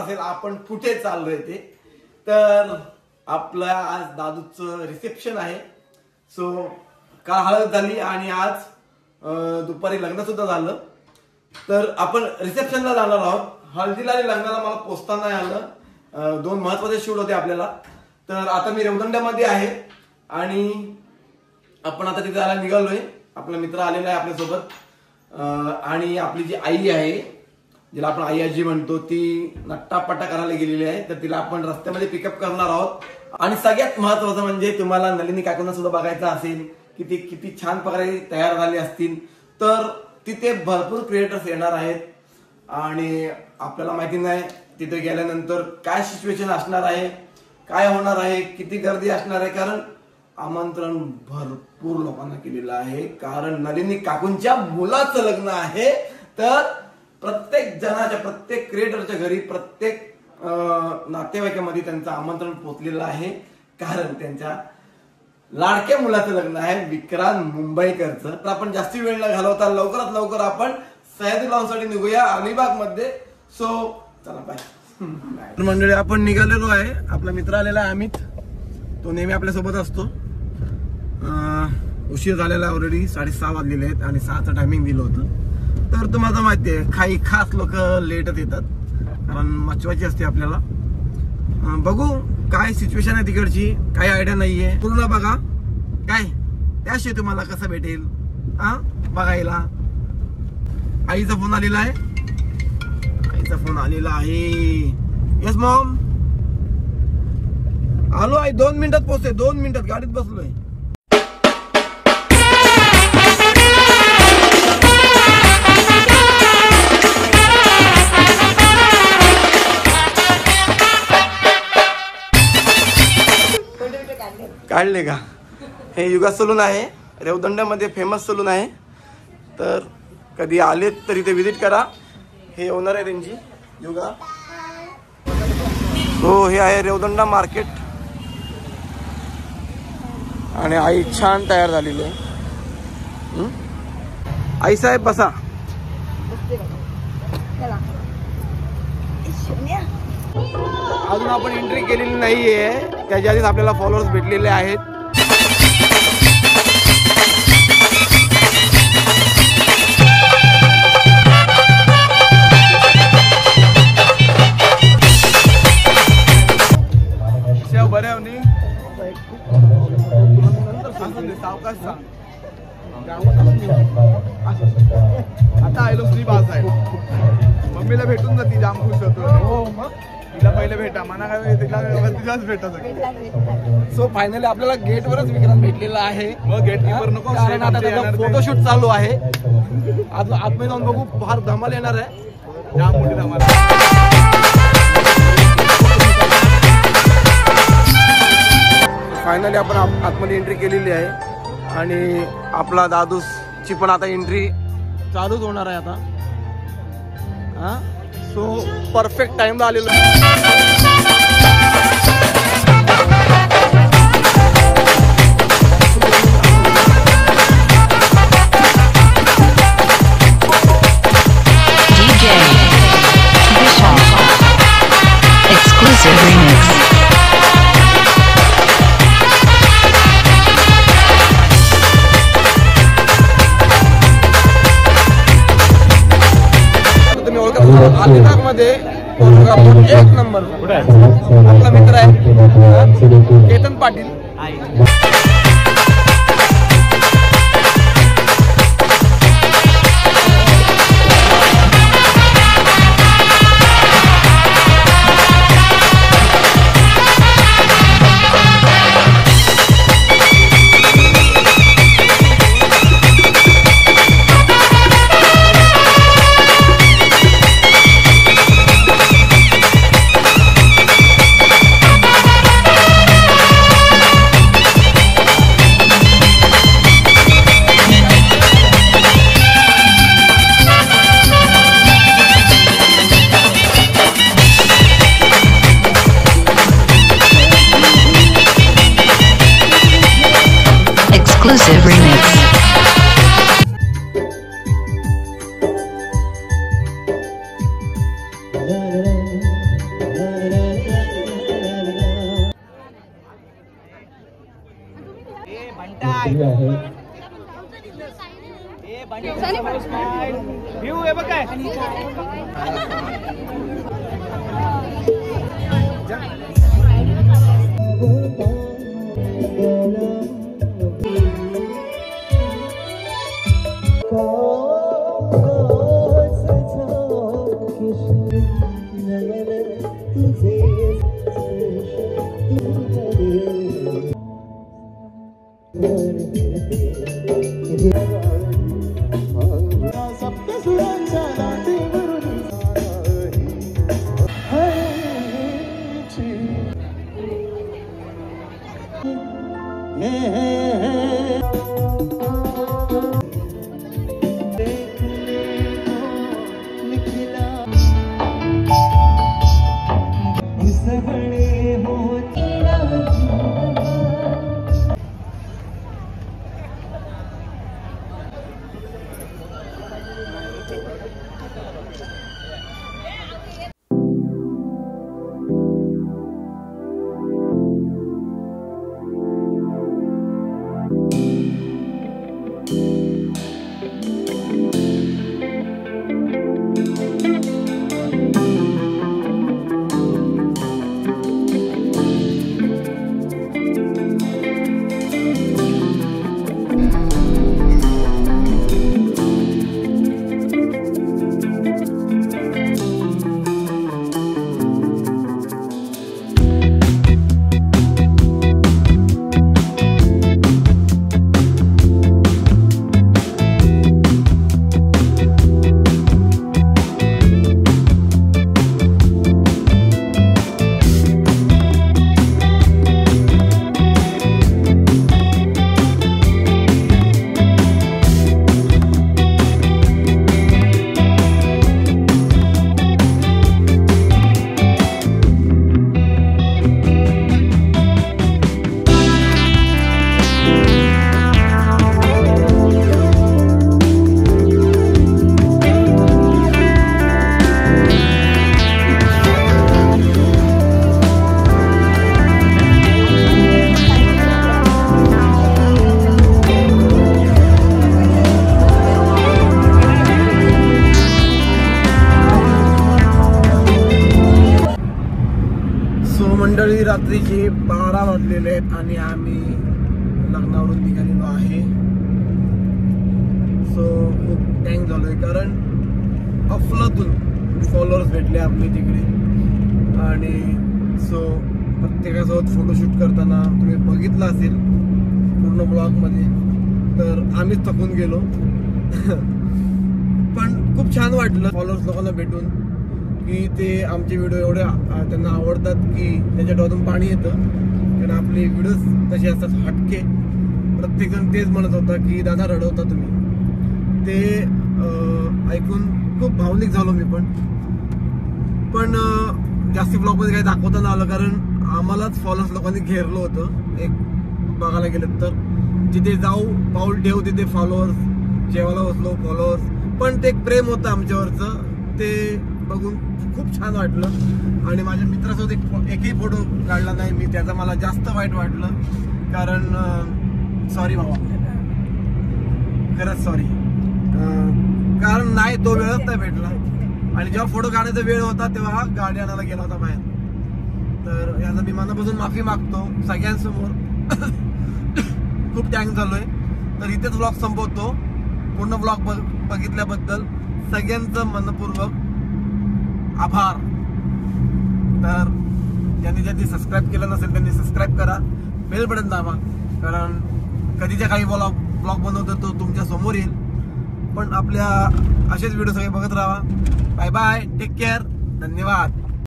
असेल आपण कुठे चाललोय ते. तर आपलं आज दादूचं रिसेप्शन आहे. सो काल हळद झाली आणि आज दुपारी लग्न सुद्धा झालं. तर आपण रिसेप्शनला जाणार आहोत. हळदीला आणि लग्नाला मला पोचता नाही आलं. 2 महत्वाचे शूट होते आपल्याला. तर आता मी रेवदंड्यामध्ये आहे आणि आपण आता तिथे जायला निघालोय. आपला मित्र आलेला आहे आपल्यासोबत आणि आपली जी आई आहे, जिला आपण आई आजी म्हणतो, ती नट्टापट्टा करायला गेलेली आहे. तर तिला आपण रस्त्यामध्ये पिकअप करणार आहोत. आणि सगळ्यात महत्वाचं म्हणजे तुम्हाला नलिनी काकूंना सुद्धा बघायचं असेल की ती किती छान प्रकारे तयार झाली असतील. तर तिथे भरपूर क्रिएटर्स येणार आहेत आणि आपल्याला माहिती नाही तिथे गेल्यानंतर काय सिच्युएशन असणार आहे, काय होणार आहे, किती गर्दी असणार आहे. कारण आमंत्रण भरपूर लोकांना केलेलं आहे. कारण नलिनी काकूंच्या मुलाचं लग्न आहे. तर प्रत्येक जणाच्या, प्रत्येक क्रिएटरच्या घरी, प्रत्येक नातेवाईकामध्ये त्यांचं आमंत्रण पोचलेलं आहे. कारण त्यांच्या लाडक्या मुलाचं लग्न आहे, विक्रांत मुंबईकरचं. तर आपण जास्ती वेळ न घालवता लवकरात लवकर आपण सह्याद्री लॉन्ससाठी निघूया अलिबाग मध्ये. सो चला बाय मंडळी. आपण निघालेलो आहे. आपला मित्र आलेला आहे अमित. तो नेहमी आपल्या सोबत असतो. उशीर झालेला आहे, ऑलरेडी 6:30 वाजलेले आहेत आणि 6चं टायमिंग दिलं होतं. तर तुम्हाला माहिती आहे काही खास लोक लेटच येतात कारण मचवायची असते आपल्याला. बघू काय सिच्युएशन आहे तिकडची, काही आयडिया नाहीये. पूर्ण बघा काय त्याशिवाय तुम्हाला कसं भेटेल बघायला. आईचा फोन आलेला आहे. आईचा फोन आलेला आहे. Yes Maugham. आलो आई. 2 मिनिटात पोहोचते. 2 मिनिटात गाडीत बसलोय. काढले का? हे युगा सलून आहे, रेवदंड्यामध्ये फेमस सलून आहे. तर कधी आलेत तर इथे विजिट करा. हे ओनर आहे त्यांची युगा. हो हे आहे रेवदंडा मार्केट. आणि आई छान तयार झालेली आहे. आई साहेब बसा. अजून आपण एंट्री केलेली नाहीये, त्याच्या आधीच आपल्याला फॉलोअर्स भेटलेले आहेत. बऱ्या सावकाश सांग. आता आयलो फ्री पास आहे. मम्मीला भेटून जाती, जाम खुश होतो. हो मग तिला पहिले भेटा म्हणा काय, तिलाच भेटा. सो फायनली आपल्याला गेटवरच विक्रांत भेटलेला आहे. मग गेट कीपर नको, कारण आता त्याचा फोटोशूट चालू आहे. आज आतमध्ये जाऊन बघू, फार धमाल येणार आहे. जाम मोठी धमाल. फायनली आपण आतमध्ये एंट्री केलेली आहे आणि आपला दादूची पण आता एंट्री चालूच होणार आहे आता. सो परफेक्ट टाइमला आलेलो आहे. DJ Vishal exclusive remix. Alibag मध्ये एक नंबर आपला मित्र आहे केतन पाटील. exclusive remix. मंडळी रात्रीचे 12 वाजलेले आहेत आणि आम्ही लग्नावरून निघालेलो आहे. सो खूप टँक झालोय कारण अफलातून फॉलोअर्स भेटले आपले तिकडे. आणि सो प्रत्येकासोबत फोटोशूट करताना तुम्ही बघितलं असेल पूर्ण ब्लॉगमध्ये, तर आम्हीच थकून गेलो. पण खूप छान वाटलं फॉलोअर्स लोकांना भेटून की ते आमचे व्हिडिओ एवढे त्यांना आवडतात की त्यांच्या डोळ्यातून पाणी येतं. कारण आपले व्हिडिओज तसे असतात हटके. प्रत्येकजण तेच म्हणत होता की दादा रडवता तुम्ही. ते ऐकून खूप भावनिक झालो मी पण जास्ती ब्लॉगमध्ये काही दाखवता नाही आलं कारण आम्हालाच फॉलोअर्स लोकांनी घेरलं होतं. एक बघायला गेलं तर जिथे जाऊ पाऊल ठेवू तिथे फॉलोअर्स, जेवायला बसलो फॉलोअर्स. पण ते एक प्रेम होतं आमच्यावरचं, ते बघून खूप छान वाटलं. आणि माझ्या मित्रासोबत एकही फोटो काढला नाही मी, त्याचं मला जास्त वाईट वाटलं. कारण सॉरी बाबा, खरंच सॉरी. कारण नाही तो वेळच नाही भेटला. आणि जेव्हा फोटो काढायचा वेळ होता तेव्हा गाडी आणायला गेला होता बाहेर. तर याचा मी मनापासून माफी मागतो सगळ्यांसमोर. खूप टँक झालोय. तर इथेच ब्लॉग संपवतो. पूर्ण ब्लॉग बघितल्याबद्दल सगळ्यांचं मनपूर्वक आभार. तर ज्यांनी सबस्क्राईब केलं नसेल त्यांनी सबस्क्राईब करा, बेल बटन दाबा. कारण कधीच्या काही ब्लॉग बनवतो तो तुमच्या समोर येईल. पण आपल्या असेच व्हिडिओ सगळे बघत राहा. बाय बाय, टेक केअर, धन्यवाद.